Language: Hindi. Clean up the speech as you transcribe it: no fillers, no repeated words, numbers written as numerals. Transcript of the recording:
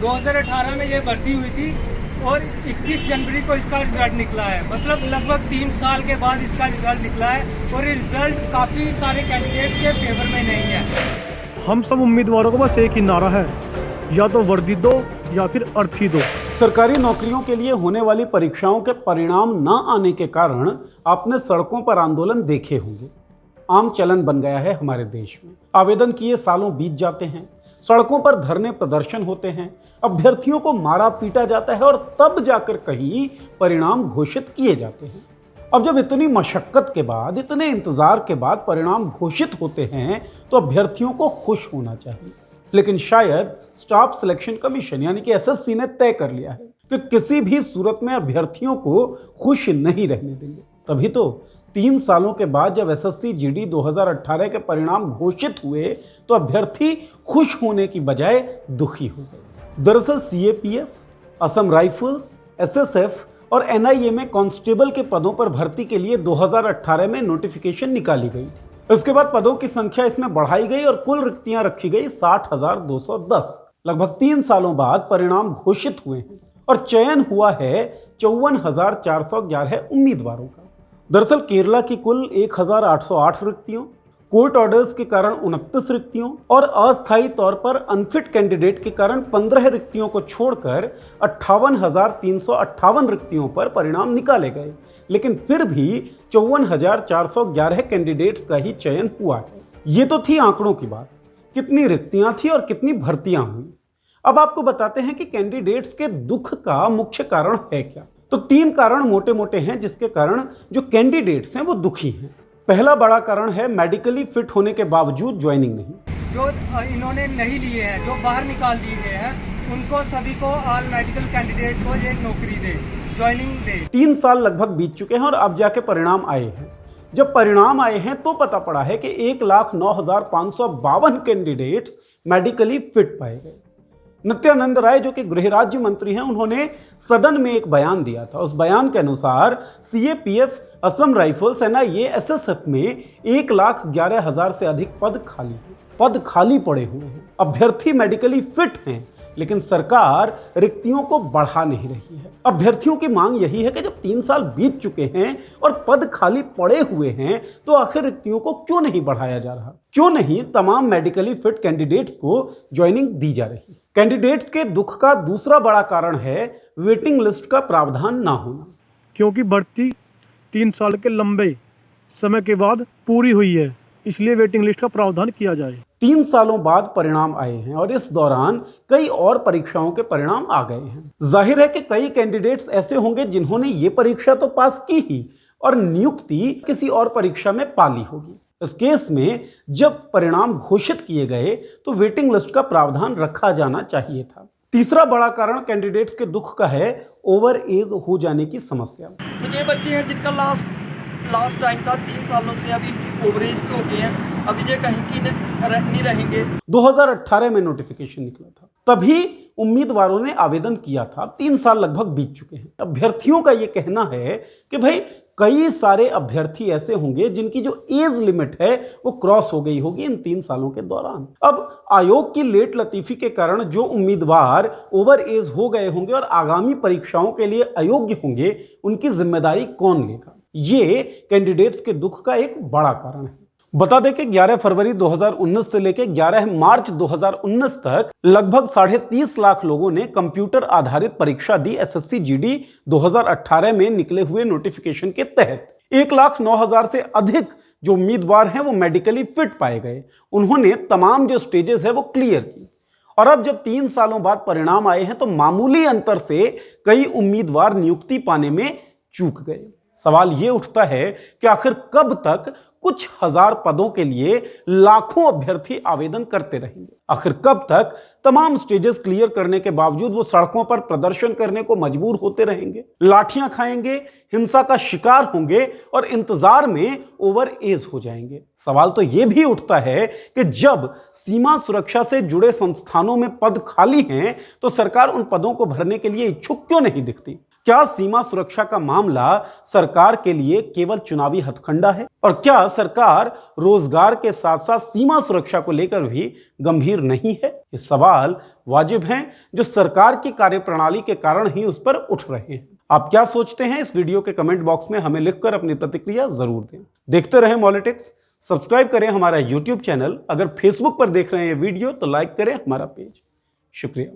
2018 में ये भर्ती हुई थी और 21 जनवरी को इसका रिजल्ट निकला है। मतलब लगभग 3 साल के बाद इसका रिजल्ट निकला है और ये रिजल्ट काफ़ी सारे कैंडिडेट्स के फेवर में नहीं है। हम सब उम्मीदवारों को बस एक ही नारा है, या तो वर्दी दो या फिर अर्थी दो। सरकारी नौकरियों के लिए होने वाली परीक्षाओं के परिणाम न आने के कारण आपने सड़कों पर आंदोलन देखे होंगे। आम चलन बन गया है हमारे देश में। आवेदन किए सालों बीत जाते हैं, सड़कों पर धरने प्रदर्शन होते हैं, अभ्यर्थियों को मारा पीटा जाता है और तब जाकर कहीं परिणाम घोषित किए जाते हैं। अब जब इतनी मशक्कत के बाद, इतने इंतजार के बाद परिणाम घोषित होते हैं तो अभ्यर्थियों को खुश होना चाहिए। लेकिन शायद स्टाफ सिलेक्शन कमीशन यानी कि एसएससी ने तय कर लिया है कि किसी भी सूरत में अभ्यर्थियों को खुश नहीं रहने देंगे। तभी तो 3 सालों के बाद जब एसएससी जीडी 2018 के परिणाम घोषित हुए तो अभ्यर्थी खुश होने की बजाय दुखी हो गए। दरअसल सीएपीएफ, असम राइफल्स, एसएसएफ और एनआईए में कांस्टेबल के पदों पर भर्ती के लिए 2018 में नोटिफिकेशन निकाली गई थी। इसके बाद पदों की संख्या इसमें बढ़ाई गई और कुल रिक्तियां रखी गई 60,210। लगभग 3 सालों बाद परिणाम घोषित हुए हैं और चयन हुआ है 54,411 उम्मीदवारों का। दरअसल केरला की कुल 1,808 रिक्तियों, कोर्ट ऑर्डर्स के कारण 29 रिक्तियों और अस्थायी तौर पर अनफिट कैंडिडेट के कारण 15 रिक्तियों को छोड़कर 58,358 रिक्तियों पर परिणाम निकाले गए। लेकिन फिर भी 54,411 कैंडिडेट्स का ही चयन हुआ है। ये तो थी आंकड़ों की बात, कितनी रिक्तियां थी और कितनी भर्तियां हुई। अब आपको बताते हैं कि कैंडिडेट्स के दुख का मुख्य कारण है क्या। तो 3 कारण मोटे मोटे हैं जिसके कारण जो कैंडिडेट्स हैं वो दुखी हैं। पहला बड़ा कारण है मेडिकली फिट होने के बावजूद ज्वाइनिंग नहीं। जो इन्होंने नहीं लिए हैं, जो बाहर निकाल दिए गए हैं, उनको सभी को ऑल मेडिकल कैंडिडेट को ये नौकरी दे, ज्वाइनिंग दे। 3 साल लगभग बीत चुके हैं और अब जाके परिणाम आए हैं। जब परिणाम आए हैं तो पता पड़ा है कि 1,09,552 कैंडिडेट्स मेडिकली फिट पाए गए। नित्यानंद राय जो कि गृह राज्य मंत्री हैं, उन्होंने सदन में एक बयान दिया था। उस बयान के अनुसार CAPF, Assam rifles, NIA, SSF में 1,11,000 से अधिक पद खाली हैं। पद खाली पड़े हुए हैं। अभ्यर्थी मेडिकली फिट हैं लेकिन सरकार रिक्तियों को बढ़ा नहीं रही है। अभ्यर्थियों की मांग यही है कि जब 3 साल बीत चुके हैं और पद खाली पड़े हुए हैं तो आखिर रिक्तियों को क्यों नहीं बढ़ाया जा रहा, क्यों नहीं तमाम मेडिकली फिट कैंडिडेट्स को ज्वाइनिंग दी जा रही। कैंडिडेट्स के दुख का दूसरा बड़ा कारण है वेटिंग लिस्ट का प्रावधान ना होना। क्योंकि भर्ती 3 साल के लंबे समय के बाद पूरी हुई है, इसलिए वेटिंग लिस्ट का प्रावधान किया जाए। 3 सालों बाद परिणाम आए हैं और इस दौरान कई और परीक्षाओं के परिणाम आ गए हैं। जाहिर है कि कई कैंडिडेट्स ऐसे होंगे जिन्होंने ये परीक्षा तो पास की ही और नियुक्ति किसी और परीक्षा में पाली होगी। इस केस में जब परिणाम घोषित किए गए तो वेटिंग लिस्ट का प्रावधान रखा जाना चाहिए था। तीसरा बड़ा कारण कैंडिडेट्स के दुख का है ओवर एज हो जाने की समस्या। तो ये बच्चे हैं जिनका लास्ट टाइम था 3 सालों से, अभी ओवरेज भी हो गए हैं, अभी ये कहीं की नहीं रहेंगे। 2018 में नोटिफिकेशन निकला था, तभी उम्मीदवारों ने आवेदन किया था। 3 साल लगभग बीत चुके हैं। अभ्यर्थियों का ये कहना है कि भाई कई सारे अभ्यर्थी ऐसे होंगे जिनकी जो एज लिमिट है वो क्रॉस हो गई होगी इन 3 सालों के दौरान। अब आयोग की लेट लतीफी के कारण जो उम्मीदवार ओवर एज हो गए होंगे और आगामी परीक्षाओं के लिए अयोग्य होंगे, उनकी जिम्मेदारी कौन लेगा, ये कैंडिडेट्स के दुख का एक बड़ा कारण है। बता दें कि 11 फरवरी 2019 से लेकर 11 मार्च 2019 तक लगभग 30.5 लाख लोगों ने कंप्यूटर आधारित परीक्षा दी एसएससी जीडी 2018 में निकले हुए नोटिफिकेशन के तहत। 1,09,000 से अधिक जो उम्मीदवार हैं वो मेडिकली फिट पाए गए। उन्होंने तमाम जो स्टेजेस है वो क्लियर की और अब जब 3 सालों बाद परिणाम आए हैं तो मामूली अंतर से कई उम्मीदवार नियुक्ति पाने में चूक गए। सवाल ये उठता है कि आखिर कब तक कुछ हजार पदों के लिए लाखों अभ्यर्थी आवेदन करते रहेंगे? आखिर कब तक तमाम स्टेजेस क्लियर करने के बावजूद वो सड़कों पर प्रदर्शन करने को मजबूर होते रहेंगे, लाठियां खाएंगे, हिंसा का शिकार होंगे और इंतजार में ओवर एज हो जाएंगे? सवाल तो यह भी उठता है कि जब सीमा सुरक्षा से जुड़े संस्थानों में पद खाली हैं तो सरकार उन पदों को भरने के लिए इच्छुक क्यों नहीं दिखती? क्या सीमा सुरक्षा का मामला सरकार के लिए केवल चुनावी हथकंडा है? और क्या सरकार रोजगार के साथ साथ सीमा सुरक्षा को लेकर भी गंभीर नहीं है? ये सवाल वाजिब हैं जो सरकार की कार्यप्रणाली के कारण ही उस पर उठ रहे हैं। आप क्या सोचते हैं इस वीडियो के कमेंट बॉक्स में हमें लिखकर अपनी प्रतिक्रिया जरूर दें। देखते रहें मॉलिटिक्स, सब्सक्राइब करें हमारा यूट्यूब चैनल। अगर फेसबुक पर देख रहे हैं ये वीडियो तो लाइक करें हमारा पेज। शुक्रिया।